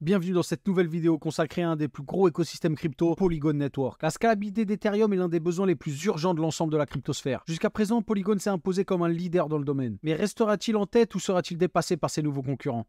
Bienvenue dans cette nouvelle vidéo consacrée à un des plus gros écosystèmes crypto, Polygon Network. La scalabilité d'Ethereum est l'un des besoins les plus urgents de l'ensemble de la cryptosphère. Jusqu'à présent, Polygon s'est imposé comme un leader dans le domaine. Mais restera-t-il en tête ou sera-t-il dépassé par ses nouveaux concurrents?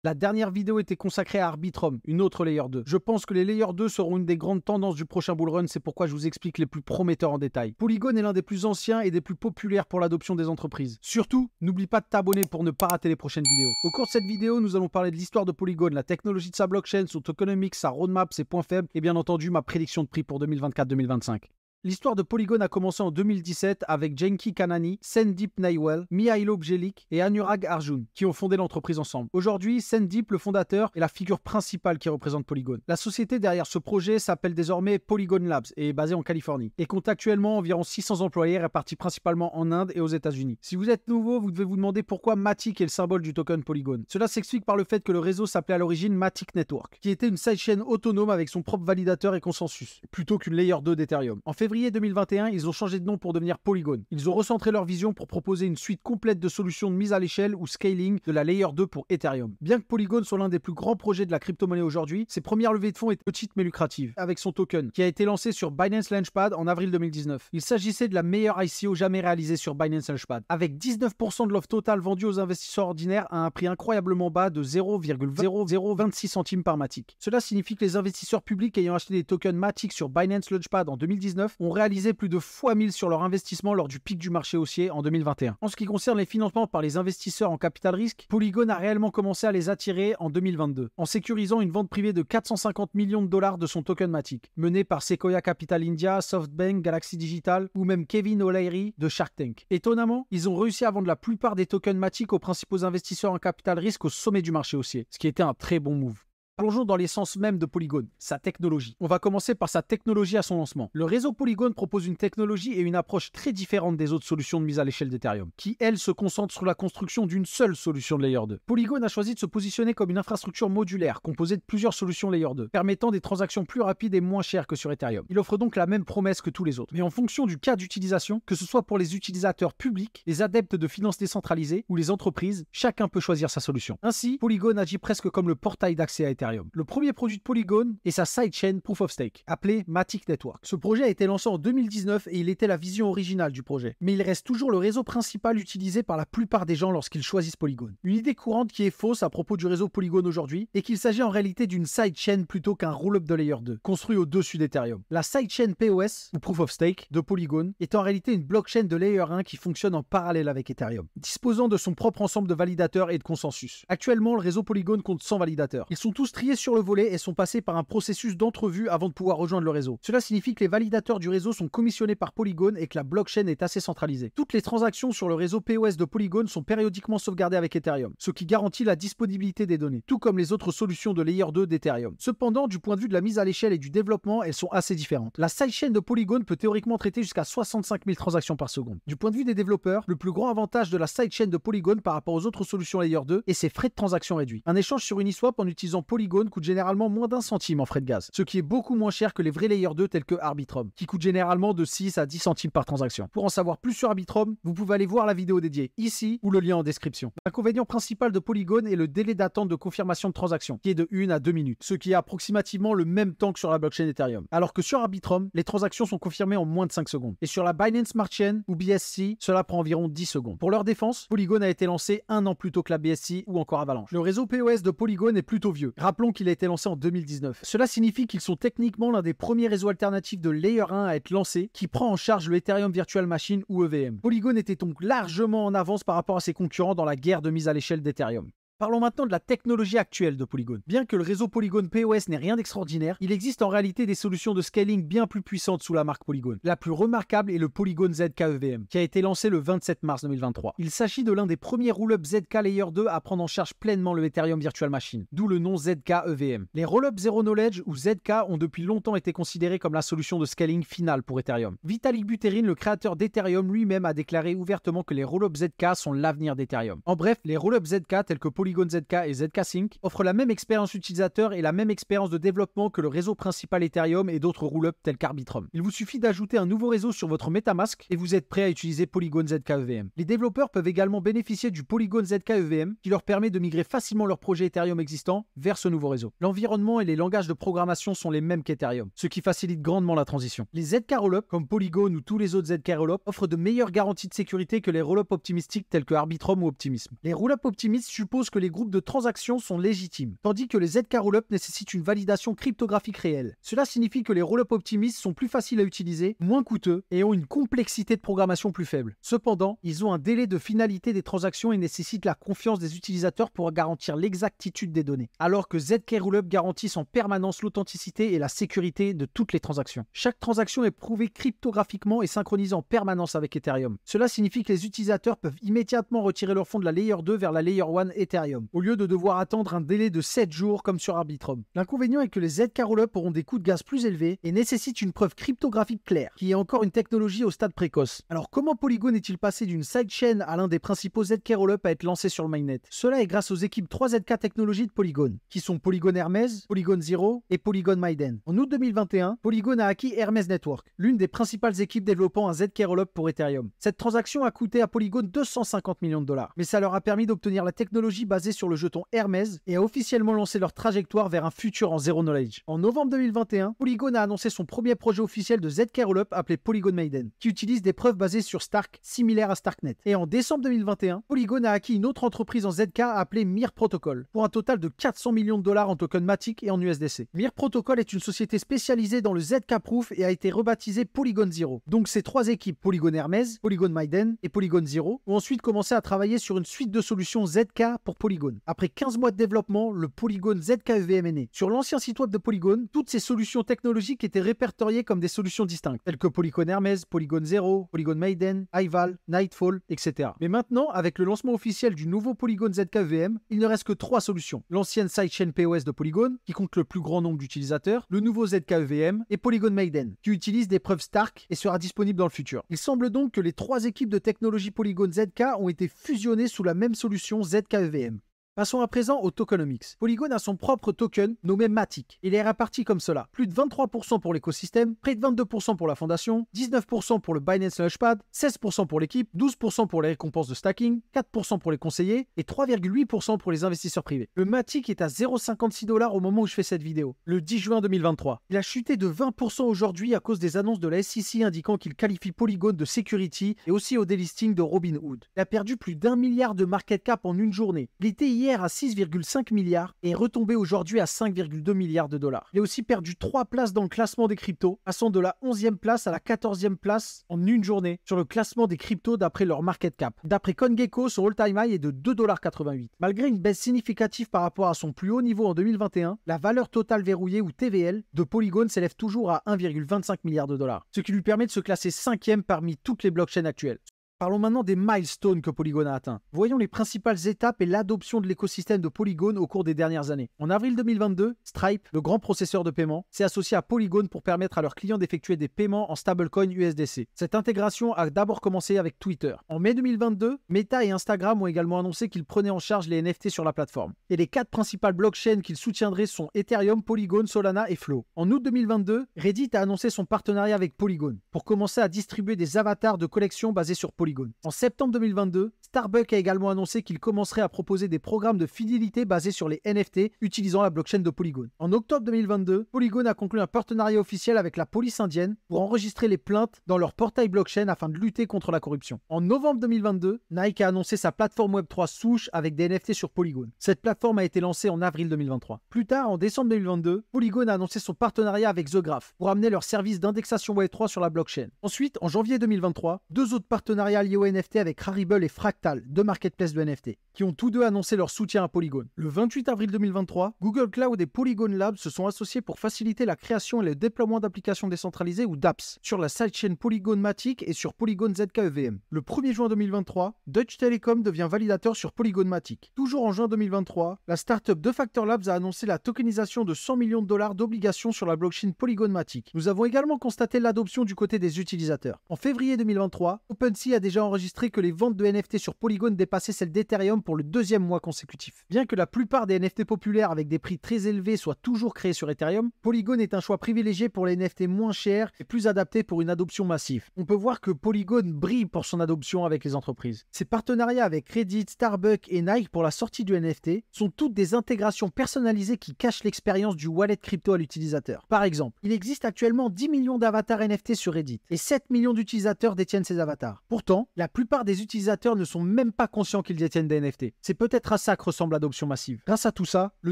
La dernière vidéo était consacrée à Arbitrum, une autre Layer 2. Je pense que les Layer 2 seront une des grandes tendances du prochain bullrun, c'est pourquoi je vous explique les plus prometteurs en détail. Polygon est l'un des plus anciens et des plus populaires pour l'adoption des entreprises. Surtout, n'oublie pas de t'abonner pour ne pas rater les prochaines vidéos. Au cours de cette vidéo, nous allons parler de l'histoire de Polygon, la technologie de sa blockchain, son tokenomics, sa roadmap, ses points faibles et bien entendu ma prédiction de prix pour 2024-2025. L'histoire de Polygon a commencé en 2017 avec Genki Kanani, Sandeep Nailwal, Mihailo Bjelik et Anurag Arjun qui ont fondé l'entreprise ensemble. Aujourd'hui, Sandeep, le fondateur, est la figure principale qui représente Polygon. La société derrière ce projet s'appelle désormais Polygon Labs et est basée en Californie et compte actuellement environ 600 employés répartis principalement en Inde et aux États-Unis. Si vous êtes nouveau, vous devez vous demander pourquoi Matic est le symbole du token Polygon. Cela s'explique par le fait que le réseau s'appelait à l'origine Matic Network, qui était une sidechain autonome avec son propre validateur et consensus, plutôt qu'une layer 2 d'Ethereum. En février 2021, ils ont changé de nom pour devenir Polygon. Ils ont recentré leur vision pour proposer une suite complète de solutions de mise à l'échelle ou scaling de la Layer 2 pour Ethereum. Bien que Polygon soit l'un des plus grands projets de la crypto-monnaie aujourd'hui, ses premières levées de fonds étaient petites mais lucratives, avec son token, qui a été lancé sur Binance Launchpad en avril 2019. Il s'agissait de la meilleure ICO jamais réalisée sur Binance Launchpad, avec 19% de l'offre totale vendue aux investisseurs ordinaires à un prix incroyablement bas de 0,0026 centimes par Matic. Cela signifie que les investisseurs publics ayant acheté des tokens Matic sur Binance Launchpad en 2019 ont réalisé plus de x1000 sur leur investissement lors du pic du marché haussier en 2021. En ce qui concerne les financements par les investisseurs en capital risque, Polygon a réellement commencé à les attirer en 2022, en sécurisant une vente privée de 450 millions de dollars de son token Matic, menée par Sequoia Capital India, SoftBank, Galaxy Digital ou même Kevin O'Leary de Shark Tank. Étonnamment, ils ont réussi à vendre la plupart des tokens Matic aux principaux investisseurs en capital risque au sommet du marché haussier, ce qui était un très bon move. Plongeons dans l'essence même de Polygon, sa technologie. On va commencer par sa technologie à son lancement. Le réseau Polygon propose une technologie et une approche très différente des autres solutions de mise à l'échelle d'Ethereum, qui, elles, se concentrent sur la construction d'une seule solution de Layer 2. Polygon a choisi de se positionner comme une infrastructure modulaire, composée de plusieurs solutions Layer 2, permettant des transactions plus rapides et moins chères que sur Ethereum. Il offre donc la même promesse que tous les autres, mais en fonction du cas d'utilisation, que ce soit pour les utilisateurs publics, les adeptes de finances décentralisées ou les entreprises, chacun peut choisir sa solution. Ainsi, Polygon agit presque comme le portail d'accès à Ethereum. Le premier produit de Polygon est sa sidechain Proof of Stake, appelée Matic Network. Ce projet a été lancé en 2019 et il était la vision originale du projet. Mais il reste toujours le réseau principal utilisé par la plupart des gens lorsqu'ils choisissent Polygon. Une idée courante qui est fausse à propos du réseau Polygon aujourd'hui est qu'il s'agit en réalité d'une sidechain plutôt qu'un roll-up de Layer 2, construit au-dessus d'Ethereum. La sidechain POS, ou Proof of Stake, de Polygon est en réalité une blockchain de Layer 1 qui fonctionne en parallèle avec Ethereum, disposant de son propre ensemble de validateurs et de consensus. Actuellement, le réseau Polygon compte 100 validateurs. Ils sont tous triés sur le volet et sont passés par un processus d'entrevue avant de pouvoir rejoindre le réseau. Cela signifie que les validateurs du réseau sont commissionnés par Polygon et que la blockchain est assez centralisée. Toutes les transactions sur le réseau POS de Polygon sont périodiquement sauvegardées avec Ethereum, ce qui garantit la disponibilité des données, tout comme les autres solutions de Layer 2 d'Ethereum. Cependant, du point de vue de la mise à l'échelle et du développement, elles sont assez différentes. La sidechain de Polygon peut théoriquement traiter jusqu'à 65 000 transactions par seconde. Du point de vue des développeurs, le plus grand avantage de la sidechain de Polygon par rapport aux autres solutions Layer 2 est ses frais de transaction réduits. Un échange sur Uniswap en utilisant Polygon coûte généralement moins d'1 centime en frais de gaz, ce qui est beaucoup moins cher que les vrais Layer 2 tels que Arbitrum, qui coûtent généralement de 6 à 10 centimes par transaction. Pour en savoir plus sur Arbitrum, vous pouvez aller voir la vidéo dédiée ici ou le lien en description. L'inconvénient principal de Polygon est le délai d'attente de confirmation de transaction, qui est de 1 à 2 minutes, ce qui est approximativement le même temps que sur la blockchain Ethereum. Alors que sur Arbitrum, les transactions sont confirmées en moins de 5 secondes. Et sur la Binance Smart Chain ou BSC, cela prend environ 10 secondes. Pour leur défense, Polygon a été lancé un an plus tôt que la BSC ou encore Avalanche. Le réseau POS de Polygon est plutôt vieux. Rappelons qu'il a été lancé en 2019. Cela signifie qu'ils sont techniquement l'un des premiers réseaux alternatifs de Layer 1 à être lancé, qui prend en charge le Ethereum Virtual Machine ou EVM. Polygon était donc largement en avance par rapport à ses concurrents dans la guerre de mise à l'échelle d'Ethereum. Parlons maintenant de la technologie actuelle de Polygon. Bien que le réseau Polygon POS n'ait rien d'extraordinaire, il existe en réalité des solutions de scaling bien plus puissantes sous la marque Polygon. La plus remarquable est le Polygon ZK EVM, qui a été lancé le 27 mars 2023. Il s'agit de l'un des premiers roll-up ZK Layer 2 à prendre en charge pleinement le Ethereum Virtual Machine, d'où le nom ZK EVM. Les roll-up Zero Knowledge ou ZK ont depuis longtemps été considérés comme la solution de scaling finale pour Ethereum. Vitalik Buterin, le créateur d'Ethereum, lui-même a déclaré ouvertement que les roll-up ZK sont l'avenir d'Ethereum. En bref, les roll-up ZK tels que Polygon Polygon ZK et ZK Sync, offrent la même expérience utilisateur et la même expérience de développement que le réseau principal Ethereum et d'autres rollups tels qu'Arbitrum. Il vous suffit d'ajouter un nouveau réseau sur votre MetaMask et vous êtes prêt à utiliser Polygon ZK EVM. Les développeurs peuvent également bénéficier du Polygon ZK EVM qui leur permet de migrer facilement leur projet Ethereum existant vers ce nouveau réseau. L'environnement et les langages de programmation sont les mêmes qu'Ethereum, ce qui facilite grandement la transition. Les ZK rollups, comme Polygon ou tous les autres ZK rollups, offrent de meilleures garanties de sécurité que les rollups optimistiques tels que Arbitrum ou Optimism. Les rollups optimistes supposent que les groupes de transactions sont légitimes, tandis que les ZK rollups nécessitent une validation cryptographique réelle. Cela signifie que les rollups optimistes sont plus faciles à utiliser, moins coûteux et ont une complexité de programmation plus faible. Cependant, ils ont un délai de finalité des transactions et nécessitent la confiance des utilisateurs pour garantir l'exactitude des données, alors que ZK rollups garantissent en permanence l'authenticité et la sécurité de toutes les transactions. Chaque transaction est prouvée cryptographiquement et synchronisée en permanence avec Ethereum. Cela signifie que les utilisateurs peuvent immédiatement retirer leur fonds de la Layer 2 vers la Layer 1 Ethereum, au lieu de devoir attendre un délai de 7 jours comme sur Arbitrum. L'inconvénient est que les ZK rollups auront des coûts de gaz plus élevés et nécessitent une preuve cryptographique claire, qui est encore une technologie au stade précoce. Alors comment Polygon est-il passé d'une sidechain à l'un des principaux ZK rollups à être lancé sur le mainnet? Cela est grâce aux équipes 3 ZK Technologies de Polygon, qui sont Polygon Hermès, Polygon Zero et Polygon Maiden. En août 2021, Polygon a acquis Hermès Network, l'une des principales équipes développant un ZK rollup pour Ethereum. Cette transaction a coûté à Polygon 250 millions de dollars, mais ça leur a permis d'obtenir la technologie basée sur le jeton Hermès et a officiellement lancé leur trajectoire vers un futur en zero knowledge. En novembre 2021, Polygon a annoncé son premier projet officiel de ZK rollup appelé Polygon Maiden, qui utilise des preuves basées sur Stark, similaires à Starknet. Et en décembre 2021, Polygon a acquis une autre entreprise en ZK appelée Mir Protocol, pour un total de 400 millions de dollars en tokens Matic et en USDC. Mir Protocol est une société spécialisée dans le ZK Proof et a été rebaptisée Polygon Zero. Donc ces 3 équipes, Polygon Hermès, Polygon Maiden et Polygon Zero, ont ensuite commencé à travailler sur une suite de solutions ZK pour Polygon. Après 15 mois de développement, le Polygon ZK EVM est né. Sur l'ancien site web de Polygon, toutes ces solutions technologiques étaient répertoriées comme des solutions distinctes, telles que Polygon Hermès, Polygon Zero, Polygon Maiden, Ival, Nightfall, etc. Mais maintenant, avec le lancement officiel du nouveau Polygon ZK EVM, il ne reste que 3 solutions. L'ancienne sidechain POS de Polygon, qui compte le plus grand nombre d'utilisateurs, le nouveau ZK EVM et Polygon Maiden, qui utilise des preuves Stark et sera disponible dans le futur. Il semble donc que les 3 équipes de technologie Polygon ZK ont été fusionnées sous la même solution ZK EVM. Passons à présent au tokenomics. Polygon a son propre token nommé Matic. Il est réparti comme cela. Plus de 23% pour l'écosystème, près de 22% pour la fondation, 19% pour le Binance Launchpad, 16% pour l'équipe, 12% pour les récompenses de stacking, 4% pour les conseillers et 3,8% pour les investisseurs privés. Le Matic est à 0,56 $ au moment où je fais cette vidéo, le 10 juin 2023. Il a chuté de 20% aujourd'hui à cause des annonces de la SEC indiquant qu'il qualifie Polygon de security et aussi au délisting de Robinhood. Il a perdu plus d'1 milliard de market cap en une journée. Il était hier à 6,5 milliards et est retombé aujourd'hui à 5,2 milliards de dollars. Il a aussi perdu 3 places dans le classement des cryptos, passant de la 11e place à la 14e place en une journée sur le classement des cryptos d'après leur market cap. D'après CoinGecko, son all-time high est de 2,88 $. Malgré une baisse significative par rapport à son plus haut niveau en 2021, la valeur totale verrouillée ou TVL de Polygon s'élève toujours à 1,25 milliard de dollars, ce qui lui permet de se classer 5e parmi toutes les blockchains actuelles. Parlons maintenant des milestones que Polygon a atteints. Voyons les principales étapes et l'adoption de l'écosystème de Polygon au cours des dernières années. En avril 2022, Stripe, le grand processeur de paiement, s'est associé à Polygon pour permettre à leurs clients d'effectuer des paiements en stablecoin USDC. Cette intégration a d'abord commencé avec Twitter. En mai 2022, Meta et Instagram ont également annoncé qu'ils prenaient en charge les NFT sur la plateforme. Et les 4 principales blockchains qu'ils soutiendraient sont Ethereum, Polygon, Solana et Flow. En août 2022, Reddit a annoncé son partenariat avec Polygon pour commencer à distribuer des avatars de collections basés sur Polygon. En septembre 2022, Starbucks a également annoncé qu'il commencerait à proposer des programmes de fidélité basés sur les NFT utilisant la blockchain de Polygon. En octobre 2022, Polygon a conclu un partenariat officiel avec la police indienne pour enregistrer les plaintes dans leur portail blockchain afin de lutter contre la corruption. En novembre 2022, Nike a annoncé sa plateforme Web3 Swoosh avec des NFT sur Polygon. Cette plateforme a été lancée en avril 2023. Plus tard, en décembre 2022, Polygon a annoncé son partenariat avec The Graph pour amener leur service d'indexation Web3 sur la blockchain. Ensuite, en janvier 2023, 2 autres partenariats liés au NFT avec Rarible et Fractal, 2 marketplaces de NFT, qui ont tous deux annoncé leur soutien à Polygon. Le 28 avril 2023, Google Cloud et Polygon Labs se sont associés pour faciliter la création et le déploiement d'applications décentralisées ou dApps sur la sidechain Polygon Matic et sur Polygon ZK EVM. Le 1er juin 2023, Deutsche Telekom devient validateur sur Polygon Matic. Toujours en juin 2023, la startup DeFactor Labs a annoncé la tokenisation de 100 millions de dollars d'obligations sur la blockchain Polygon Matic. Nous avons également constaté l'adoption du côté des utilisateurs. En février 2023, OpenSea a déjà enregistré que les ventes de NFT sur Polygon dépassaient celles d'Ethereum pour le deuxième mois consécutif. Bien que la plupart des NFT populaires avec des prix très élevés soient toujours créés sur Ethereum, Polygon est un choix privilégié pour les NFT moins chers et plus adaptés pour une adoption massive. On peut voir que Polygon brille pour son adoption avec les entreprises. Ses partenariats avec Reddit, Starbucks et Nike pour la sortie du NFT sont toutes des intégrations personnalisées qui cachent l'expérience du wallet crypto à l'utilisateur. Par exemple, il existe actuellement 10 millions d'avatars NFT sur Reddit et 7 millions d'utilisateurs détiennent ces avatars. Pourtant, la plupart des utilisateurs ne sont même pas conscients qu'ils détiennent des NFT. C'est peut-être à ça que ressemble l'adoption massive. Grâce à tout ça, le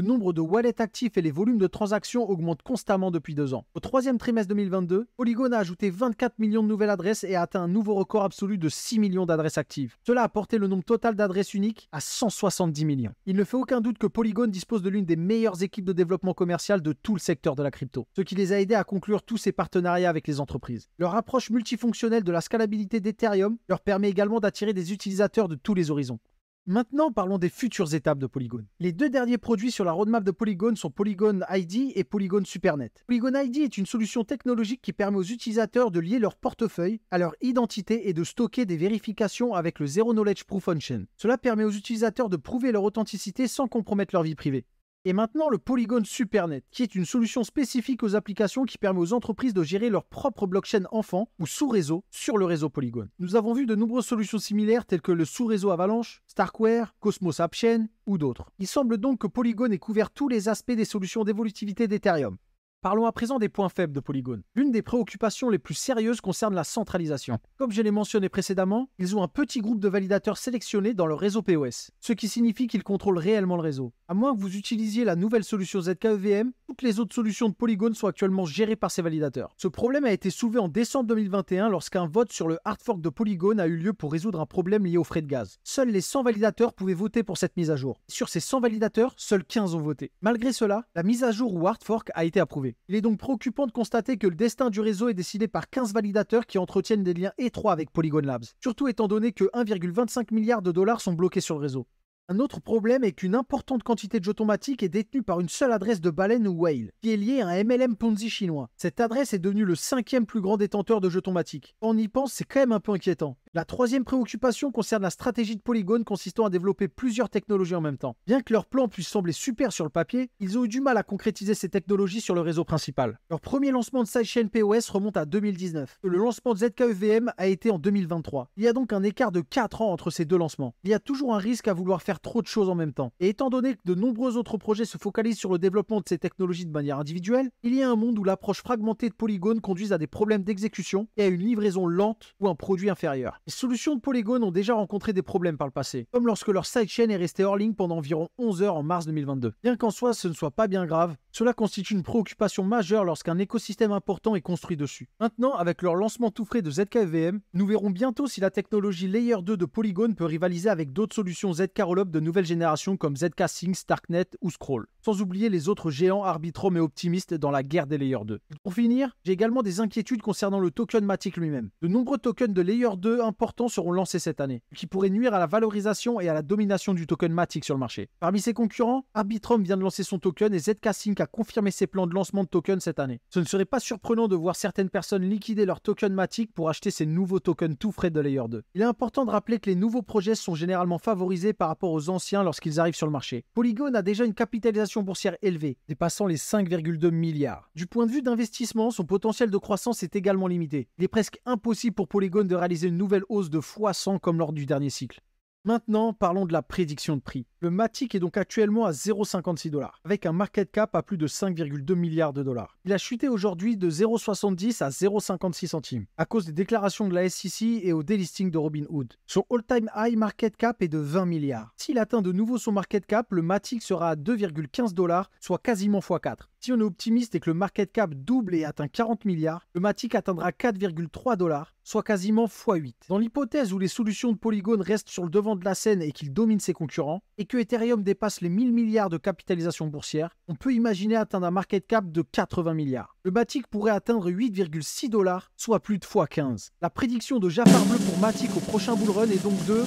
nombre de wallets actifs et les volumes de transactions augmentent constamment depuis 2 ans. Au troisième trimestre 2022, Polygon a ajouté 24 millions de nouvelles adresses et a atteint un nouveau record absolu de 6 millions d'adresses actives. Cela a porté le nombre total d'adresses uniques à 170 millions. Il ne fait aucun doute que Polygon dispose de l'une des meilleures équipes de développement commercial de tout le secteur de la crypto, ce qui les a aidés à conclure tous ces partenariats avec les entreprises. Leur approche multifonctionnelle de la scalabilité d'Ethereum leur permet également d'attirer des utilisateurs de tous les horizons. Maintenant, parlons des futures étapes de Polygon. Les 2 derniers produits sur la roadmap de Polygon sont Polygon ID et Polygon Supernet. Polygon ID est une solution technologique qui permet aux utilisateurs de lier leur portefeuille à leur identité et de stocker des vérifications avec le Zero Knowledge Proof On-Chain. Cela permet aux utilisateurs de prouver leur authenticité sans compromettre leur vie privée. Et maintenant, le Polygon Supernet, qui est une solution spécifique aux applications qui permet aux entreprises de gérer leur propre blockchain enfant ou sous-réseau sur le réseau Polygon. Nous avons vu de nombreuses solutions similaires telles que le sous-réseau Avalanche, Starkware, Cosmos AppChain ou d'autres. Il semble donc que Polygon ait couvert tous les aspects des solutions d'évolutivité d'Ethereum. Parlons à présent des points faibles de Polygon. L'une des préoccupations les plus sérieuses concerne la centralisation. Comme je l'ai mentionné précédemment, ils ont un petit groupe de validateurs sélectionnés dans leur réseau POS, ce qui signifie qu'ils contrôlent réellement le réseau. À moins que vous utilisiez la nouvelle solution ZKEVM, toutes les autres solutions de Polygon sont actuellement gérées par ces validateurs. Ce problème a été soulevé en décembre 2021 lorsqu'un vote sur le hard fork de Polygon a eu lieu pour résoudre un problème lié aux frais de gaz. Seuls les 100 validateurs pouvaient voter pour cette mise à jour. Sur ces 100 validateurs, seuls 15 ont voté. Malgré cela, la mise à jour ou hard fork a été approuvée. Il est donc préoccupant de constater que le destin du réseau est décidé par 15 validateurs qui entretiennent des liens étroits avec Polygon Labs, surtout étant donné que 1,25 milliard de dollars sont bloqués sur le réseau. Un autre problème est qu'une importante quantité de jetons matiques est détenue par une seule adresse de baleine ou whale, qui est liée à un MLM Ponzi chinois. Cette adresse est devenue le 5e plus grand détenteur de jetons matiques. Quand on y pense, c'est quand même un peu inquiétant. La troisième préoccupation concerne la stratégie de Polygon consistant à développer plusieurs technologies en même temps. Bien que leur plan puisse sembler super sur le papier, ils ont eu du mal à concrétiser ces technologies sur le réseau principal. Leur premier lancement de sidechain POS remonte à 2019. Le lancement de ZKEVM a été en 2023. Il y a donc un écart de 4 ans entre ces 2 lancements. Il y a toujours un risque à vouloir faire trop de choses en même temps. Et étant donné que de nombreux autres projets se focalisent sur le développement de ces technologies de manière individuelle, il y a un monde où l'approche fragmentée de Polygon conduit à des problèmes d'exécution et à une livraison lente ou un produit inférieur. Les solutions de Polygon ont déjà rencontré des problèmes par le passé, comme lorsque leur sidechain est resté hors ligne pendant environ 11 heures en mars 2022. Bien qu'en soi ce ne soit pas bien grave, cela constitue une préoccupation majeure lorsqu'un écosystème important est construit dessus. Maintenant, avec leur lancement tout frais de ZKEVM, nous verrons bientôt si la technologie Layer 2 de Polygon peut rivaliser avec d'autres solutions ZK Rollup de nouvelle génération comme ZK Sync, Starknet ou Scroll. Sans oublier les autres géants Arbitrum et Optimist dans la guerre des Layer 2. Pour finir, j'ai également des inquiétudes concernant le token Matic lui-même. De nombreux tokens de Layer 2 importants seront lancés cette année, ce qui pourrait nuire à la valorisation et à la domination du token Matic sur le marché. Parmi ses concurrents, Arbitrum vient de lancer son token et ZK Sync a confirmé ses plans de lancement de tokens cette année. Ce ne serait pas surprenant de voir certaines personnes liquider leur token Matic pour acheter ces nouveaux tokens tout frais de Layer 2. Il est important de rappeler que les nouveaux projets sont généralement favorisés par rapport aux anciens lorsqu'ils arrivent sur le marché. Polygon a déjà une capitalisation boursière élevée, dépassant les 5,2 milliards. Du point de vue d'investissement, son potentiel de croissance est également limité. Il est presque impossible pour Polygon de réaliser une nouvelle hausse de x100 comme lors du dernier cycle. Maintenant, parlons de la prédiction de prix. Le Matic est donc actuellement à 0,56 $, avec un market cap à plus de 5,2 milliards de dollars. Il a chuté aujourd'hui de 0,70 à 0,56 centimes, à cause des déclarations de la SEC et au délisting de Robinhood. Son all-time high market cap est de 20 milliards. S'il atteint de nouveau son market cap, le Matic sera à 2,15 $, soit quasiment x4. Si on est optimiste et que le market cap double et atteint 40 milliards, le Matic atteindra 4,3 $, soit quasiment x8. Dans l'hypothèse où les solutions de Polygon restent sur le devant de la scène et qu'il domine ses concurrents, et que Ethereum dépasse les 1000 milliards de capitalisation boursière, on peut imaginer atteindre un market cap de 80 milliards. Le Matic pourrait atteindre 8,6 $, soit plus de x15. La prédiction de Jafar Bleu pour Matic au prochain bull run est donc de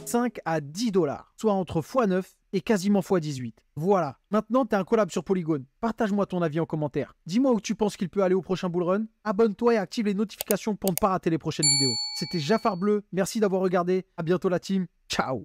5 à 10 $, soit entre x9 et quasiment x18. Voilà, maintenant t'es un collab sur Polygon. Partage-moi ton avis en commentaire. Dis-moi où tu penses qu'il peut aller au prochain bullrun. Abonne-toi et active les notifications pour ne pas rater les prochaines vidéos. C'était Jafar Bleu, merci d'avoir regardé. À bientôt la team, ciao.